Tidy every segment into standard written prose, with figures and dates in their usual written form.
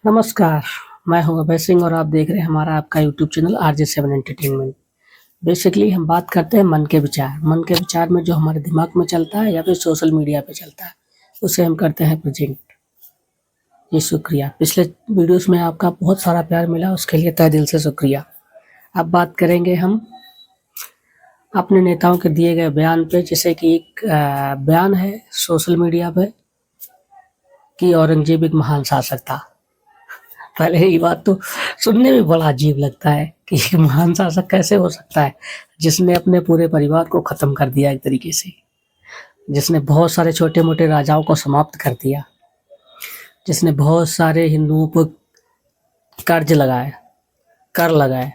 नमस्कार, मैं हूं अभय सिंह और आप देख रहे हैं हमारा आपका YouTube channel RJ7 entertainment. Basically हम बात करते हैं मन के विचार। मन के विचार में जो हमारे दिमाग में चलता है या फिर सोशल मीडिया पे चलता है, उसे हम करते हैं प्रेजेंट। जी शुक्रिया। पिछले वीडियोस में आपका बहुत सारा प्यार मिला, उसके लिए तहे दिल से शुक्रिया। अब बात करेंगे हम अपने नेताओं के दिए गए बयान पे, जैसे कि एक बयान है सोशल मीडिया पे कि औरंगजेब एक महान शासक था। पहले ये बात तो सुनने में बड़ा अजीब लगता है कि एक महान शासक कैसे हो सकता है, जिसने अपने पूरे परिवार को खत्म कर दिया एक तरीके से, जिसने बहुत सारे छोटे मोटे राजाओं को समाप्त कर दिया, जिसने बहुत सारे हिंदुओं पर कर्ज लगाए, कर लगाए,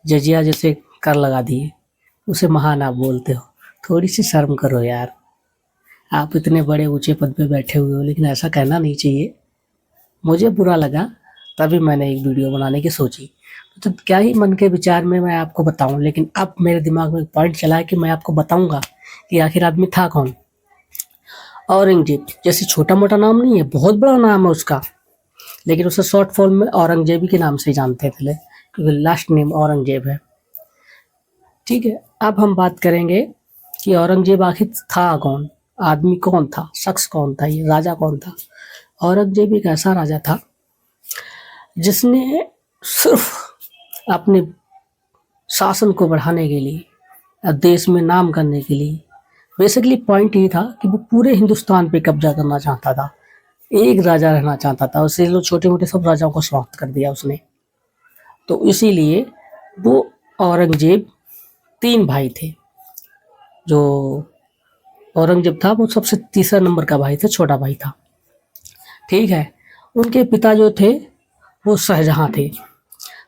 जजिया जैसे कर लगा दिए, उसे महान आप बोलते हो। थोड़ी सी शर्म करो यार, आप इतने बड़े ऊंचे पद पे बैठे हुए हो, लेकिन ऐसा कहना नहीं चाहिए। मुझे बुरा लगा, तभी मैंने एक वीडियो बनाने की सोची। तो क्या ही मन के विचार में मैं आपको बताऊं, लेकिन अब मेरे दिमाग में एक पॉइंट चला है कि मैं आपको बताऊंगा कि आखिर आदमी था कौन। औरंगजेब जैसे छोटा मोटा नाम नहीं है, बहुत बड़ा नाम है उसका, लेकिन उसे शॉर्ट फॉर्म में औरंगजेबी के नाम से जानते थे, क्योंकि लास्ट नेम औरंगजेब है। ठीक है, अब हम बात करेंगे कि औरंगजेब आखिर था कौन, आदमी कौन था, शख्स कौन था, ये राजा कौन था। औरंगजेब एक ऐसा राजा था जिसने सिर्फ अपने शासन को बढ़ाने के लिए और देश में नाम करने के लिए, बेसिकली पॉइंट ये था कि वो पूरे हिंदुस्तान पे कब्जा करना चाहता था, एक राजा रहना चाहता था। उससे लोग छोटे मोटे सब राजाओं को समाप्त कर दिया उसने। तो इसीलिए वो औरंगजेब 3 भाई थे। जो औरंगजेब था वो सबसे तीसरा नंबर का भाई था, छोटा भाई था। ठीक है, उनके पिता जो थे वो शाहजहां थे।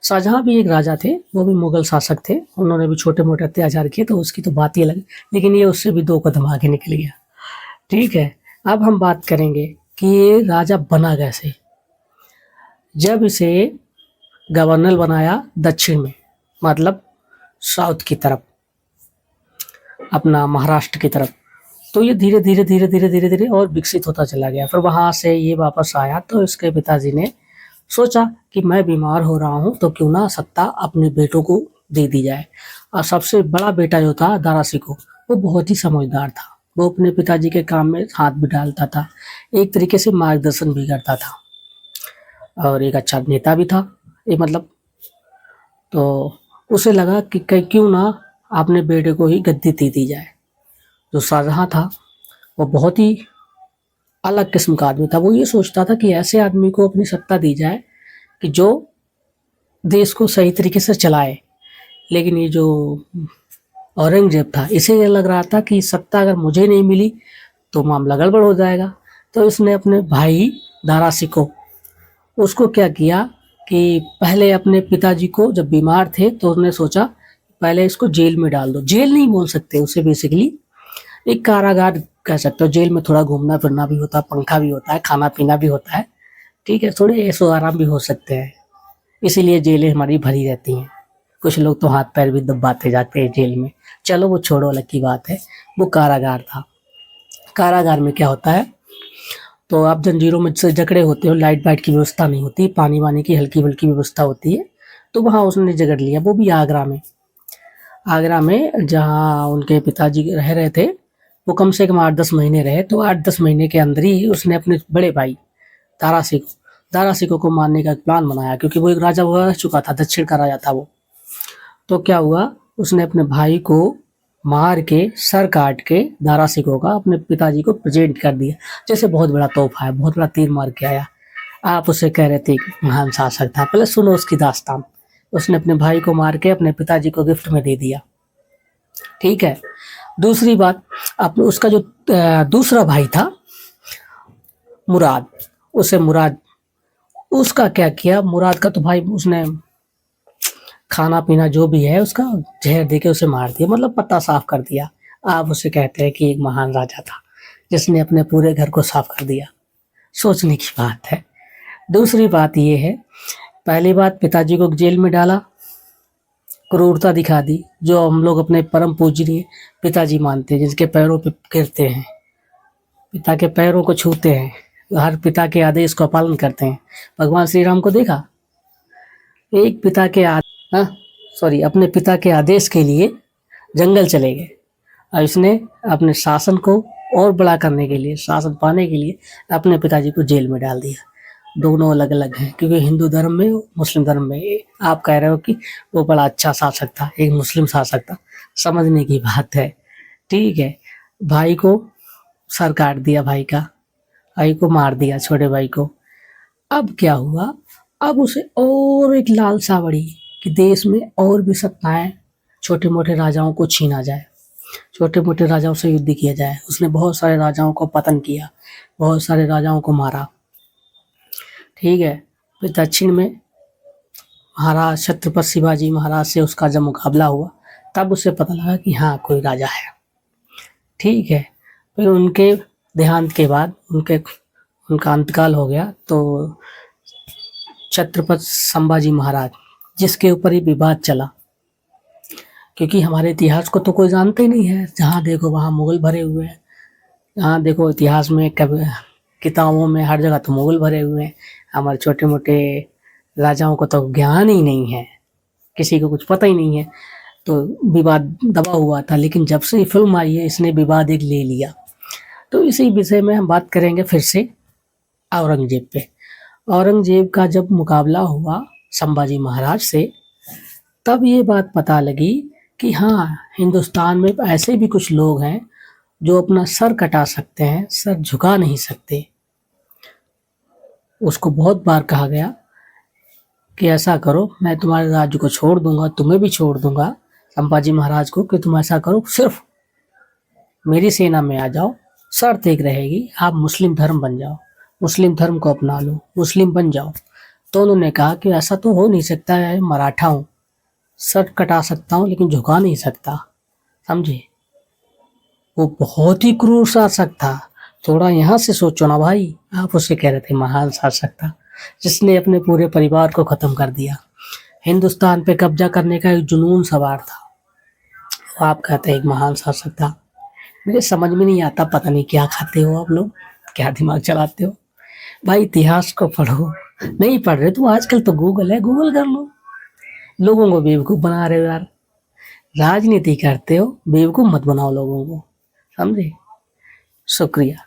शाहजहां भी एक राजा थे, वो भी मुगल शासक थे, उन्होंने भी छोटे मोटे अत्याचार किए, तो उसकी तो बात ही अलग, लेकिन ये उससे भी 2 कदम आगे निकल गया। ठीक है, अब हम बात करेंगे कि ये राजा बना कैसे। जब इसे गवर्नर बनाया दक्षिण में, मतलब साउथ की तरफ, अपना महाराष्ट्र की तरफ, तो ये धीरे धीरे धीरे धीरे धीरे धीरे और विकसित होता चला गया। फिर वहां से ये वापस आया तो इसके पिताजी ने सोचा कि मैं बीमार हो रहा हूँ, तो क्यों ना सत्ता अपने बेटों को दे दी जाए। और सबसे बड़ा बेटा जो था दारा सिकोह, वो बहुत ही समझदार था। वो अपने पिताजी के काम में हाथ भी डालता था, एक तरीके से मार्गदर्शन भी करता था, और एक अच्छा नेता भी था ये, मतलब। तो उसे लगा कि क्यों ना अपने बेटे को ही गद्दी दे दी जाए। जो शाहजहां था वो बहुत ही अलग किस्म का आदमी था। वो ये सोचता था कि ऐसे आदमी को अपनी सत्ता दी जाए कि जो देश को सही तरीके से चलाए। लेकिन ये जो औरंगजेब था, इसे ये लग रहा था कि सत्ता अगर मुझे नहीं मिली तो मामला गड़बड़ हो जाएगा। तो इसने अपने भाई दारा सिकोह, उसको क्या किया कि पहले अपने पिताजी को जब बीमार थे तो उसने सोचा पहले इसको जेल में डाल दो। जेल नहीं बोल सकते उसे, बेसिकली एक कारागार कह सकते हो। जेल में थोड़ा घूमना फिरना भी होता है, पंखा भी होता है, खाना पीना भी होता है, ठीक है, थोड़े ऐशो आराम भी हो सकते हैं। इसीलिए जेलें हमारी भरी रहती हैं। कुछ लोग तो हाथ पैर भी दबाते जाते हैं जेल में। चलो वो छोड़ो, अलग की बात है। वो कारागार था। कारागार में क्या होता है, तो आप जंजीरों में से जकड़े होते हो, लाइट वाइट की व्यवस्था नहीं होती, पानी वानी की हल्की फुल्की व्यवस्था होती है। तो वहाँ उसने जकड़ लिया, वो भी आगरा में। आगरा में जहाँ उनके पिताजी रह रहे थे, वो कम से कम 8-10 महीने रहे। तो 8-10 महीने के अंदर ही उसने अपने बड़े भाई दारा सिकोह को मारने का प्लान बनाया, क्योंकि वो एक राजा हुआ चुका था, दक्षिण का राजा था वो। तो क्या हुआ, उसने अपने भाई को मार के, सर काट के दारा सिकोह का अपने पिताजी को प्रेजेंट कर दिया, जैसे बहुत बड़ा तोहफा है, बहुत बड़ा तीर मार के आया। आप उसे कह रहे थे महान शासक था। पहले सुनो उसकी दास्तान। उसने अपने भाई को मार के अपने पिताजी को गिफ्ट में दे दिया। ठीक है, दूसरी बात, अपने उसका जो दूसरा भाई था मुराद, उसका क्या किया, मुराद का तो भाई उसने खाना पीना जो भी है उसका जहर देके उसे मार दिया, मतलब पत्ता साफ कर दिया। आप उसे कहते हैं कि एक महान राजा था जिसने अपने पूरे घर को साफ कर दिया। सोचने की बात है। दूसरी बात ये है, पहली बात पिताजी को जेल में डाला, क्रूरता दिखा दी, जो हम लोग अपने परम पूजनीय पिताजी मानते हैं, जिनके पैरों पे गिरते हैं, पिता के पैरों को छूते हैं, हर पिता के आदेश का पालन करते हैं। भगवान श्री राम को देखा, एक पिता के अपने पिता के आदेश के लिए जंगल चले गए और इसने अपने शासन को और बड़ा करने के लिए, शासन पाने के लिए अपने पिताजी को जेल में डाल दिया। दोनों अलग अलग हैं, क्योंकि हिंदू धर्म में, मुस्लिम धर्म में आप कह रहे हो कि वो बड़ा अच्छा शासक था, एक मुस्लिम शासक था। समझने की बात है, ठीक है। भाई को सर काट दिया, भाई को मार दिया, छोटे भाई को। अब क्या हुआ, अब उसे और एक लालसा बढ़ी कि देश में और भी सत्ताएं, छोटे मोटे राजाओं को छीना जाए, छोटे मोटे राजाओं से युद्ध किया जाए। उसने बहुत सारे राजाओं को पतन किया, बहुत सारे राजाओं को मारा, ठीक है। फिर दक्षिण में महाराज छत्रपति शिवाजी महाराज से उसका जब मुकाबला हुआ, तब उसे पता लगा कि हाँ कोई राजा है, ठीक है। फिर उनके देहांत के बाद उनका अंतकाल हो गया, तो छत्रपति संभाजी महाराज, जिसके ऊपर ही विवाद चला, क्योंकि हमारे इतिहास को तो कोई जानता ही नहीं है। जहाँ देखो वहाँ मुगल भरे हुए हैं, जहाँ देखो इतिहास में, किताबों में, हर जगह तो मुगल भरे हुए हैं। हमारे छोटे मोटे राजाओं को तो ज्ञान ही नहीं है, किसी को कुछ पता ही नहीं है, तो विवाद दबा हुआ था। लेकिन जब से ये फिल्म आई है, इसने विवाद एक ले लिया। तो इसी विषय में हम बात करेंगे फिर से औरंगजेब पे। औरंगजेब का जब मुकाबला हुआ संभाजी महाराज से, तब ये बात पता लगी कि हाँ, हिंदुस्तान में ऐसे भी कुछ लोग हैं जो अपना सर कटा सकते हैं, सर झुका नहीं सकते। उसको बहुत बार कहा गया कि ऐसा करो, मैं तुम्हारे राज्य को छोड़ दूंगा, तुम्हें भी छोड़ दूंगा, संभाजी महाराज को, कि तुम ऐसा करो, सिर्फ मेरी सेना में आ जाओ। शर्त एक रहेगी, आप मुस्लिम धर्म बन जाओ, मुस्लिम धर्म को अपना लो, मुस्लिम बन जाओ। तो उन्होंने कहा कि ऐसा तो हो नहीं सकता है, मराठा हूँ, सर कटा सकता हूँ लेकिन झुका नहीं सकता, समझे। वो बहुत ही क्रूर शासक था। थोड़ा यहाँ से सोचो ना भाई, आप उसे कह रहे थे महान शासक था, जिसने अपने पूरे परिवार को खत्म कर दिया। हिंदुस्तान पे कब्जा करने का एक जुनून सवार था, वो आप कहते हैं एक महान शासक था। मेरे समझ में नहीं आता, पता नहीं क्या खाते हो आप लोग, क्या दिमाग चलाते हो भाई। इतिहास को पढ़ो, नहीं पढ़ रहे तो आजकल तो गूगल है, गूगल कर लो। लोगों को बेवकूफ़ बना रहे हो यार, राजनीति करते हो, बेवकूफ़ मत बनाओ लोगों को, समझे। शुक्रिया।